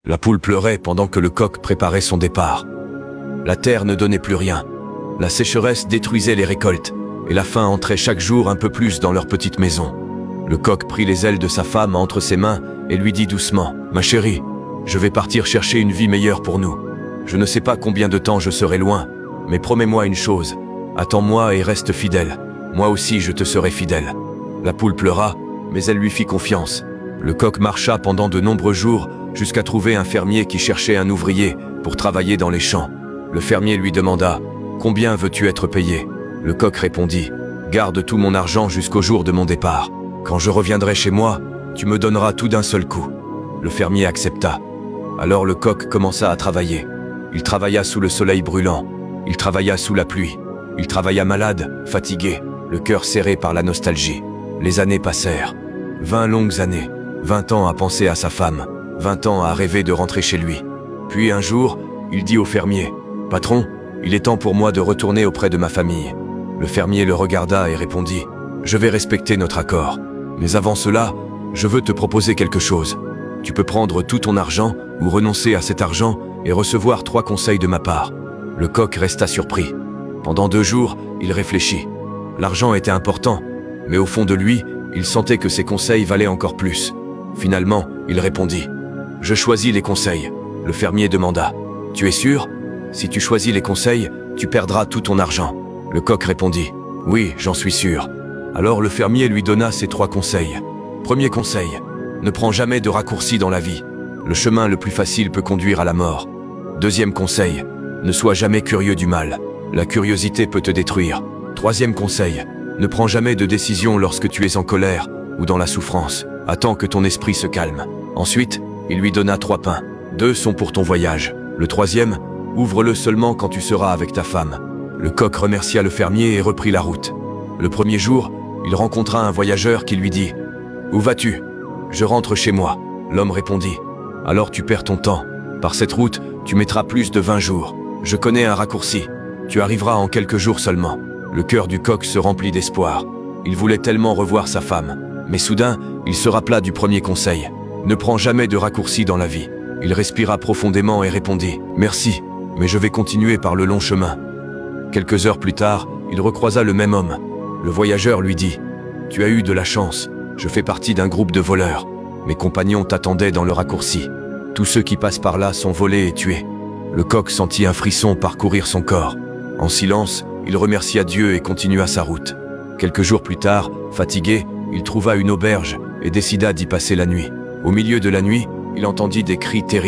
La poule pleurait pendant que le coq préparait son départ. La terre ne donnait plus rien. La sécheresse détruisait les récoltes, et la faim entrait chaque jour un peu plus dans leur petite maison. Le coq prit les ailes de sa femme entre ses mains et lui dit doucement « Ma chérie, je vais partir chercher une vie meilleure pour nous. Je ne sais pas combien de temps je serai loin, mais promets-moi une chose, attends-moi et reste fidèle. Moi aussi je te serai fidèle. » La poule pleura, mais elle lui fit confiance. Le coq marcha pendant de nombreux jours jusqu'à trouver un fermier qui cherchait un ouvrier pour travailler dans les champs. Le fermier lui demanda « Combien veux-tu être payé ?» Le coq répondit « Garde tout mon argent jusqu'au jour de mon départ. Quand je reviendrai chez moi, tu me donneras tout d'un seul coup. » Le fermier accepta. Alors le coq commença à travailler. Il travailla sous le soleil brûlant. Il travailla sous la pluie. Il travailla malade, fatigué, le cœur serré par la nostalgie. Les années passèrent. 20 longues années. 20 ans à penser à sa femme. 20 ans à rêver de rentrer chez lui. Puis un jour, il dit au fermier « Patron, il est temps pour moi de retourner auprès de ma famille. » Le fermier le regarda et répondit « Je vais respecter notre accord. Mais avant cela, je veux te proposer quelque chose. Tu peux prendre tout ton argent ou renoncer à cet argent et recevoir 3 conseils de ma part. » Le coq resta surpris. Pendant 2 jours, il réfléchit. L'argent était important, mais au fond de lui, il sentait que ses conseils valaient encore plus. Finalement, il répondit « Je choisis les conseils. » Le fermier demanda « Tu es sûr ? Si tu choisis les conseils, tu perdras tout ton argent. » Le coq répondit « Oui, j'en suis sûr. » Alors le fermier lui donna ses 3 conseils. Premier conseil, ne prends jamais de raccourcis dans la vie. Le chemin le plus facile peut conduire à la mort. Deuxième conseil, ne sois jamais curieux du mal. La curiosité peut te détruire. Troisième conseil, ne prends jamais de décision lorsque tu es en colère ou dans la souffrance. Attends que ton esprit se calme. Ensuite, il lui donna 3 pains. 2 sont pour ton voyage. Le troisième, ouvre-le seulement quand tu seras avec ta femme. Le coq remercia le fermier et reprit la route. Le premier jour, il rencontra un voyageur qui lui dit « Où vas-tu ? » « Je rentre chez moi. » L'homme répondit « Alors tu perds ton temps. Par cette route, tu mettras plus de 20 jours. Je connais un raccourci. Tu arriveras en quelques jours seulement. » Le cœur du coq se remplit d'espoir. Il voulait tellement revoir sa femme. Mais soudain, il se rappela du premier conseil. Ne prends jamais de raccourcis dans la vie. Il respira profondément et répondit « Merci, mais je vais continuer par le long chemin. » Quelques heures plus tard, il recroisa le même homme. Le voyageur lui dit « Tu as eu de la chance. Je fais partie d'un groupe de voleurs. Mes compagnons t'attendaient dans le raccourci. Tous ceux qui passent par là sont volés et tués. » Le coq sentit un frisson parcourir son corps. En silence, il remercia Dieu et continua sa route. Quelques jours plus tard, fatigué, il trouva une auberge et décida d'y passer la nuit. Au milieu de la nuit, il entendit des cris terribles.